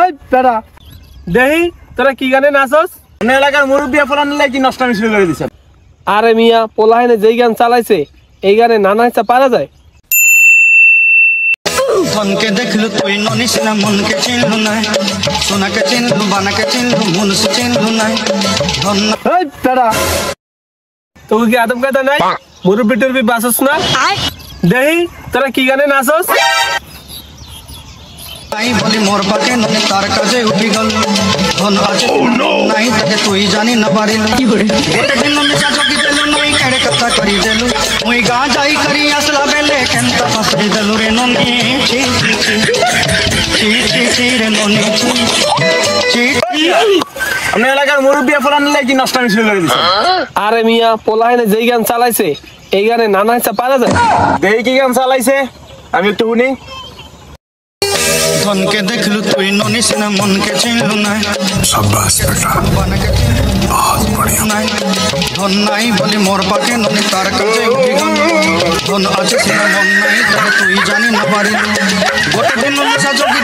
এই বেটা দেহি তোরা কি গানে নাচস? অন্য এলাকার মুরব্বী ফলান কি নষ্টামি শুরু করে দিছে। আরে মিয়া পোলাহেনে যেই গান চালাইছে এই গানে নানা ইচ্ছা পারা যায়। ধনকে দেখলু তুই ননিস না মনকে চিনলু না, সোনাকে চিনলু বানাকে চিনলু মনুষ চিনলু না। ধন এই বেটা তোকে কি আদব কায়দা নাই? মুরব্বি টুরবি বাসস না? দেহি তোরা কি গানে নাচস? নাই বলি মোর পাকে ননি তার কাজে উঠি গল। ধন আছে নাই তাকে তুই জানি না পারিল। গোটে দিন মিশা চকি দেলু নই কেড়ে কথা করি দেলু। মুই গা যাই করি আসলা বেলে কেনতা ফাসরি দেলু রে ননি। ছি ছি ছি ছি ছি রে ননি ছি ছি। অন্য এলাকার মুরব্বী ফলান কি নষ্টামি শুরু করে দিছে। আরে মিয়া পোলাহেনে যেই গান চালাইছে এই গানে নানা ইচ্ছা পারা যায়। দেহি কি গান চালাইছে আমি একটু শুনি। ধনকে দেখলু তুই ননিস না মনকে চিনলু না। শাবাশ বেটা বানাকে চিনলু বহুত বড়িয়া নাই। ধন নাই বলি মোর পাকে ননি তার কাছে উঠি গল। ধন আছে সিনা মন নাই তাকে তুই জানি না পারিল। গোটে দিন মিশা চকি